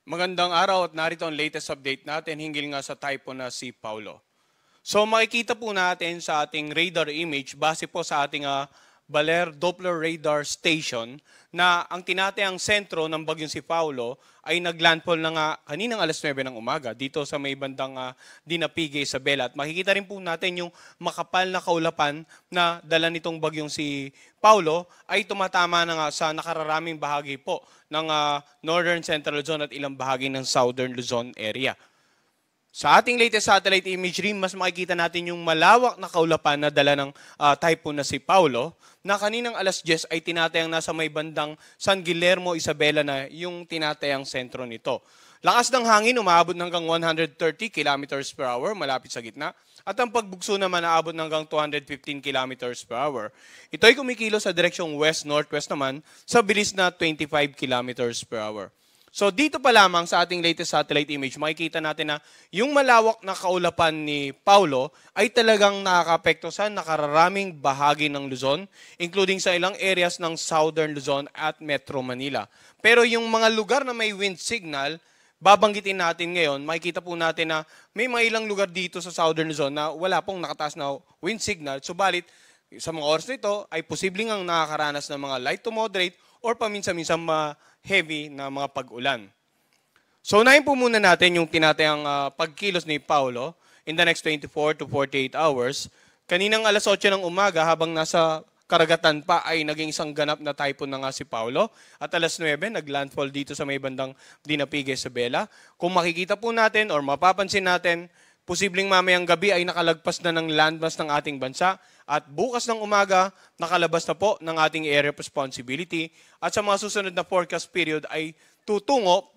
Magandang araw at narito ang latest update natin hinggil nga sa typhoon na si Paulo. So makikita po natin sa ating radar image base po sa ating Baler Doppler Radar Station na ang tinatayang sentro ng bagyong si Paulo ay naglandfall na nga kaninang alas 9 ng umaga dito sa may bandang Dinapigue, Isabela. At makikita rin po natin yung makapal na kaulapan na dala nitong bagyong si Paulo ay tumatama na nga sa nakararaming bahagi po ng Northern Central Luzon at ilang bahagi ng Southern Luzon area. Sa ating latest satellite imagery, mas makikita natin yung malawak na kaulapan na dala ng typhoon na si Paulo na kaninang alas 10 ay tinatayang nasa may bandang San Guillermo, Isabela na yung tinatayang sentro nito. Lakas ng hangin umaabot hanggang 130 km/h malapit sa gitna at ang pagbugso naman naabot hanggang 215 km/h. Ito ay kumikilos sa direksyong west-northwest naman sa bilis na 25 km/h. So dito pa lamang sa ating latest satellite image, makikita natin na yung malawak na kaulapan ni Paulo ay talagang nakakaapekto sa nakararaming bahagi ng Luzon, including sa ilang areas ng Southern Luzon at Metro Manila. Pero yung mga lugar na may wind signal, babanggitin natin ngayon, makikita po natin na may mga ilang lugar dito sa Southern Luzon na wala pong nakataas na wind signal. Subalit, sa mga oras nito ay posibleng ang nakakaranas ng mga light to moderate or paminsan-minsan heavy na mga pag-ulan. So unahin po muna natin yung tinatayang pagkilos ni Paulo in the next 24 to 48 hours. Kaninang alas 8 ng umaga habang nasa karagatan pa ay naging isang ganap na typhoon na nga si Paulo. At alas 9, naglandfall dito sa may bandang Dinapigue, Isabela. Kung makikita po natin or mapapansin natin, posibleng mamayang gabi ay nakalagpas na ng landmass ng ating bansa. At bukas ng umaga, nakalabas na po ng ating area of responsibility. At sa mga susunod na forecast period ay tutungo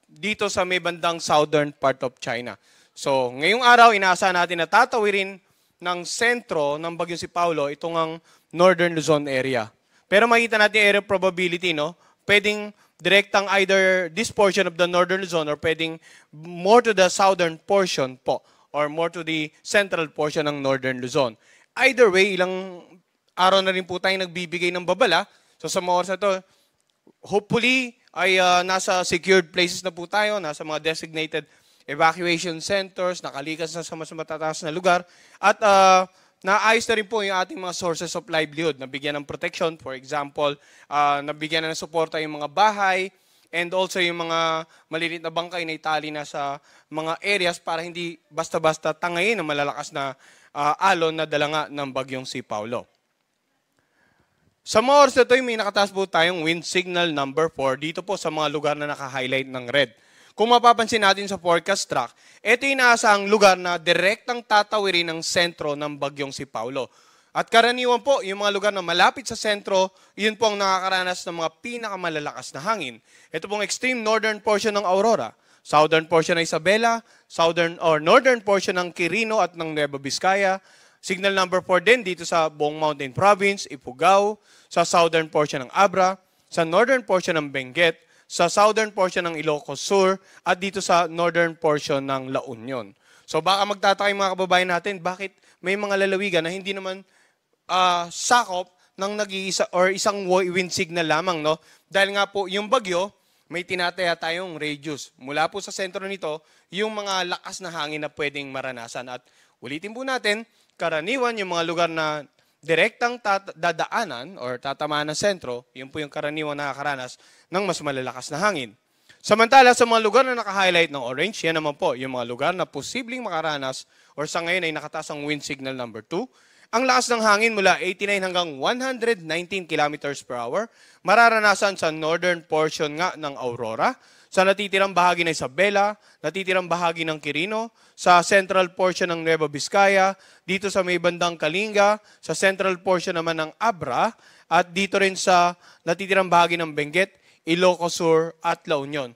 dito sa may bandang southern part of China. So ngayong araw, inaasahan natin na tatawirin ng sentro ng bagyong si Paulo itong ang Northern Luzon area. Pero makita natin area of probability, no? Pwedeng direktang either this portion of the Northern Luzon or pwedeng more to the southern portion po or more to the central portion ng Northern Luzon. Either way, ilang araw na rin po tayong nagbibigay ng babala. So sa mga oras na to, hopefully ay nasa secured places na po tayo, nasa mga designated evacuation centers, nakalikas na sa mas matataas na lugar. At naayos na rin po yung ating mga sources of livelihood, nabigyan ng protection. For example, nabigyan na ng suporta yung mga bahay, and also yung mga maliliit na bangkay na itali na sa mga areas para hindi basta-basta tangayin ng malalakas na alon na dala nga ng bagyong si Paulo. Sa mga oras na ito, may nakataas po tayong wind signal number 4 dito po sa mga lugar na naka-highlight ng red. Kung mapapansin natin sa forecast track, ito yung inaasahang lugar na direktang tatawirin ng sentro ng bagyong si Paulo. At karaniwan po, yung mga lugar na malapit sa sentro, yun po ang nakakaranas ng mga pinakamalalakas na hangin. Ito pong extreme northern portion ng Aurora, southern portion ng Isabela, southern or northern portion ng Quirino at ng Nueva Vizcaya. Signal number 4 din dito sa buong Mountain Province, Ifugao, sa southern portion ng Abra, sa northern portion ng Benguet, sa southern portion ng Ilocos Sur, at dito sa northern portion ng La Union. So baka magtataka yung mga kababayan natin, bakit may mga lalawigan na hindi naman sakop ng nag-iisa or isang wind signal lamang, no? Dahil nga po yung bagyo, may tinataya tayong radius. Mula po sa sentro nito, yung mga lakas na hangin na pwedeng maranasan. At ulitin po natin, karaniwan yung mga lugar na direktang dadaanan or tatamaan ng sentro, yun po yung karaniwan nakakaranas ng mas malalakas na hangin. Samantala, sa mga lugar na naka-highlight ng orange, yan naman po yung mga lugar na posibleng makaranas or sa ngayon ay nakataas ang wind signal number 2. Ang lakas ng hangin mula 89 hanggang 119 km/h mararanasan sa northern portion nga ng Aurora, sa natitirang bahagi ng Isabela, natitirang bahagi ng Quirino, sa central portion ng Nueva Vizcaya, dito sa may bandang Kalinga, sa central portion naman ng Abra, at dito rin sa natitirang bahagi ng Benguet, Ilocos Sur at La Union.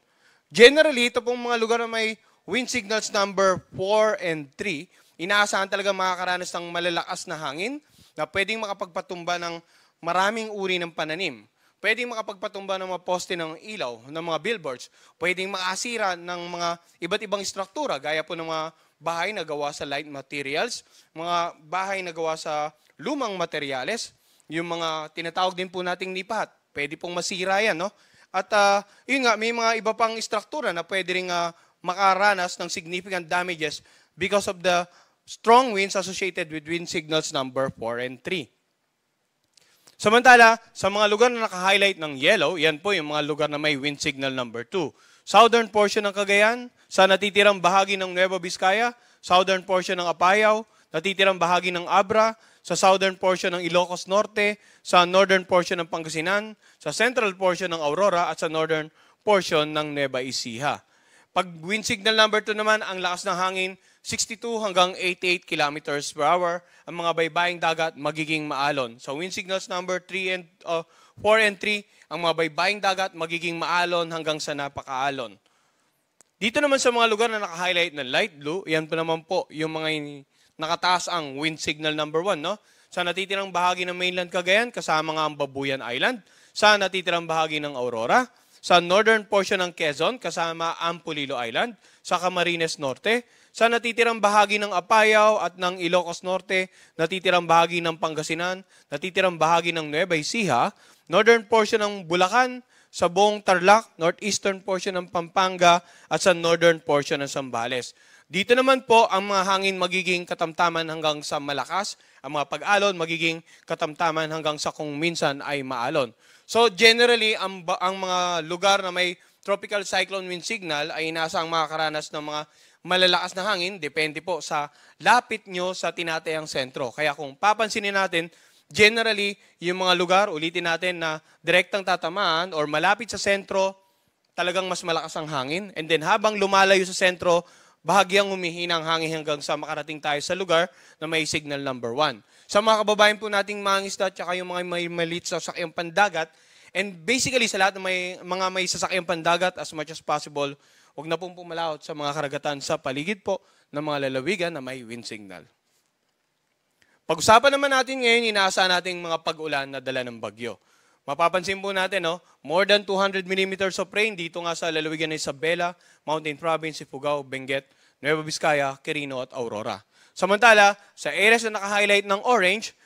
Generally, ito pong mga lugar na may wind signals number 4 and 3, inaasahan talaga makakaranas ng malalakas na hangin na pwedeng makapagpatumba ng maraming uri ng pananim. Pwedeng makapagpatumba ng mga poste ng ilaw, ng mga billboards. Pwedeng makasira ng mga iba't ibang struktura, gaya po ng mga bahay na gawa sa light materials, mga bahay na gawa sa lumang materyales, yung mga tinatawag din po nating nipat. Pwede pong masira yan, no? At yun nga, may mga iba pang istruktura na pwede rin makaranas ng significant damages because of the strong winds associated with wind signals number 4 and 3. Samantala, sa mga lugar na naka-highlight ng yellow, yan po yung mga lugar na may wind signal number 2. Southern portion ng Cagayan, sa natitirang bahagi ng Nueva Vizcaya, southern portion ng Apayao, natitirang bahagi ng Abra, sa southern portion ng Ilocos Norte, sa northern portion ng Pangasinan, sa central portion ng Aurora, at sa northern portion ng Nueva Ecija. Pag wind signal number 2 naman, ang lakas ng hangin, 62 hanggang 88 kilometers per hour. Ang mga baybaying dagat magiging maalon. So wind signals number 4 and 3, ang mga baybaying dagat magiging maalon hanggang sa napakaalon. Dito naman sa mga lugar na naka-highlight ng light blue, yan po naman po yung mga nakataas ang wind signal number 1, no? Sa natitirang bahagi ng mainland Cagayan, kasama nga ang Babuyan Island. Sa natitirang bahagi ng Aurora. Sa northern portion ng Quezon, kasama ang Pulilo Island. Sa Camarines Norte. Sa natitirang bahagi ng Apayao at ng Ilocos Norte. Natitirang bahagi ng Pangasinan. Natitirang bahagi ng Nueva Ecija. Northern portion ng Bulacan. Sa buong Tarlac, northeastern portion ng Pampanga. At sa northern portion ng Zambales. Dito naman po, ang mga hangin magiging katamtaman hanggang sa malakas. Ang mga pag-alon magiging katamtaman hanggang sa kung minsan ay maalon. So generally, ang mga lugar na may tropical cyclone wind signal ay inaasang makakaranas ng mga malalakas na hangin. Depende po sa lapit nyo sa tinatayang sentro. Kaya kung papansinin natin, generally, yung mga lugar, ulitin natin na direktang tatamaan or malapit sa sentro, talagang mas malakas ang hangin. And then habang lumalayo sa sentro, bahagyang humihinang hangin hanggang sa makarating tayo sa lugar na may signal number 1. Sa mga kababayan po nating mangingisda at yung mga may maliit sa sasakyang pandagat, and basically sa lahat ng mga may sasakyang pandagat, as much as possible, huwag na pong pumalawot sa mga karagatan sa paligid po ng mga lalawigan na may wind signal. Pag-usapan naman natin ngayon, inaasahan natin mga pag-ulan na dala ng bagyo. Mapapansin po natin, no, more than 200 millimeters of rain dito nga sa lalawigan ng Isabela, Mountain Province, Ifugao, Benguet, Nueva Vizcaya, Quirino at Aurora. Samantala, sa areas na naka-highlight ng orange,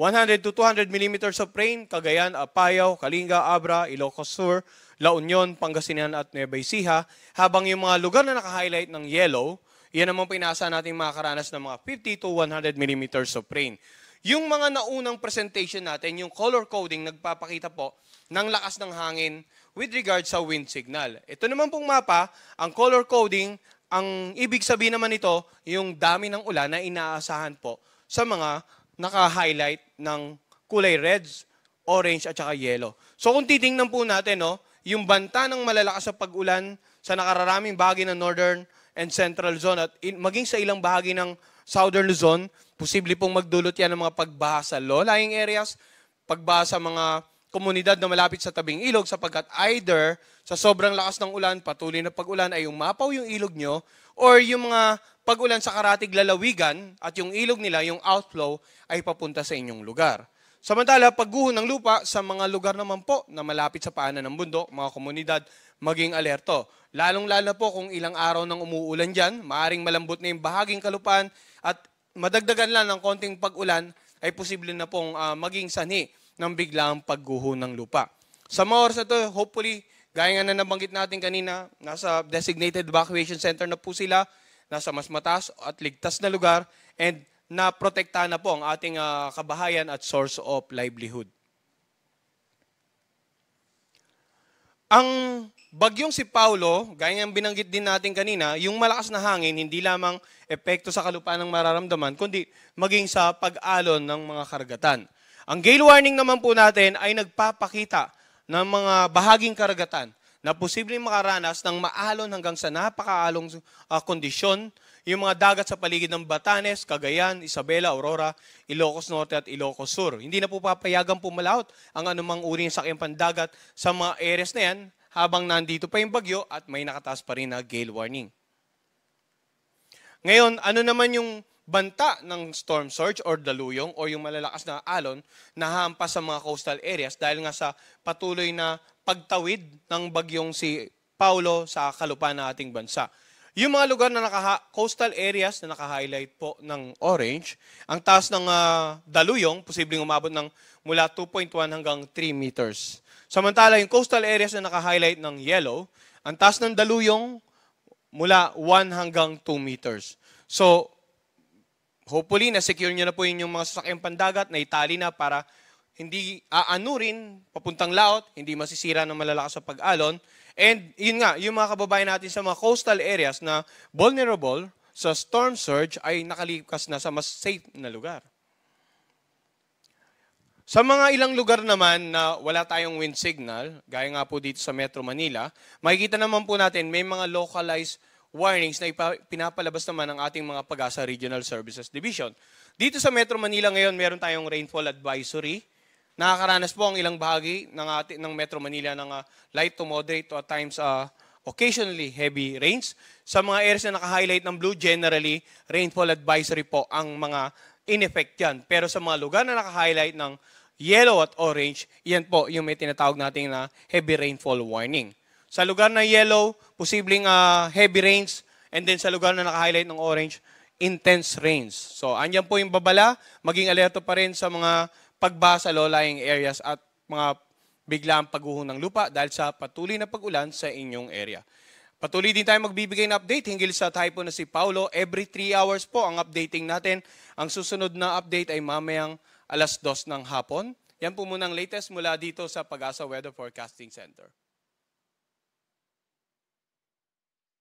100 to 200 millimeters of rain, Cagayan, Apayao, Kalinga, Abra, Ilocos Sur, La Union, Pangasinan at Nueva Ecija, habang yung mga lugar na naka-highlight ng yellow, yan naman po inaasahan natin makakaranas ng mga 50 to 100 millimeters of rain. Yung mga naunang presentation natin, yung color coding, nagpapakita po ng lakas ng hangin with regard sa wind signal. Ito naman pong mapa, ang color coding, ang ibig sabihin naman ito, yung dami ng ulan na inaasahan po sa mga naka-highlight ng kulay reds, orange at saka yellow. So kung titingnan po natin, no, yung banta ng malalakas sa pag-ulan sa nakararaming bahagi ng northern and central zone at maging sa ilang bahagi ng southern Luzon, posible pong magdulot yan ng mga pagbaha sa low-lying areas, pagbaha sa mga komunidad na malapit sa tabing ilog sapagkat either sa sobrang lakas ng ulan, patuloy na pag-ulan ay umapaw yung ilog nyo, or yung mga pag-ulan sa karatig lalawigan at yung ilog nila, yung outflow, ay papunta sa inyong lugar. Samantala, pagguho ng lupa sa mga lugar naman po na malapit sa paanan ng bundok, mga komunidad, maging alerto. Lalong-lalo po kung ilang araw nang umuulan dyan, maaring malambot na yung bahaging kalupaan at madagdagan lang ng konting pag-ulan ay posible na pong maging sanhi ng biglang pagguho ng lupa. Sa mga oras na ito, hopefully, gaya nga na nabanggit natin kanina, nasa designated evacuation center na po sila, nasa mas mataas at ligtas na lugar, and naprotektahan na po ang ating kabahayan at source of livelihood. Ang bagyong si Paulo, gaya ng binanggit din natin kanina, yung malakas na hangin, hindi lamang epekto sa kalupaan ng mararamdaman, kundi maging sa pag-alon ng mga karagatan. Ang gale warning naman po natin ay nagpapakita ng mga bahaging karagatan na posibleng makaranas ng maalon hanggang sa napakaalong kondisyon, yung mga dagat sa paligid ng Batanes, Cagayan, Isabela, Aurora, Ilocos Norte at Ilocos Sur. Hindi na po papayagang pumalaot ang anumang uri ng sakyang pandagat sa mga areas na yan habang nandito pa yung bagyo at may nakataas pa rin na gale warning. Ngayon, ano naman yung banta ng storm surge or daluyong o yung malalakas na alon na hampas sa mga coastal areas dahil nga sa patuloy na pagtawid ng bagyong si Paulo sa kalupaan ng ating bansa. Yung mga lugar na coastal areas na naka-highlight po ng orange, ang taas ng daluyong, posibleng umabot ng mula 2.1 hanggang 3 meters. Samantala, yung coastal areas na naka-highlight ng yellow, ang taas ng daluyong mula 1 hanggang 2 meters. So, hopefully, na-secure nyo na po yung mga sasakyang pandagat na itali na para hindi aanurin papuntang laot, hindi masisira ng malalakas sa pag-alon. And yun nga, yung mga kababayan natin sa mga coastal areas na vulnerable sa storm surge ay nakalikas na sa mas safe na lugar. Sa mga ilang lugar naman na wala tayong wind signal, gaya nga po dito sa Metro Manila, makikita naman po natin may mga localized warnings na pinapalabas naman ng ating mga Pag-asa Regional Services Division. Dito sa Metro Manila ngayon, meron tayong rainfall advisory. Nakakaranas po ang ilang bahagi ng Metro Manila ng light to moderate to at times occasionally heavy rains. Sa mga areas na naka-highlight ng blue, generally, rainfall advisory po ang mga in effect yan. Pero sa mga lugar na naka-highlight ng yellow at orange, yan po yung may tinatawag natin na heavy rainfall warning. Sa lugar na yellow, posibleng heavy rains, and then sa lugar na naka-highlight ng orange, intense rains. So, andyan po yung babala, maging alerto pa rin sa mga pagbaha sa low-lying areas at mga biglang pagguho ng lupa dahil sa patuloy na pag-ulan sa inyong area. Patuloy din tayo magbibigay ng update hinggil sa typhoon na si Paulo. Every 3 hours po ang updating natin. Ang susunod na update ay mamayang 2:00 ng hapon. Yan po muna ang latest mula dito sa Pag-asa Weather Forecasting Center.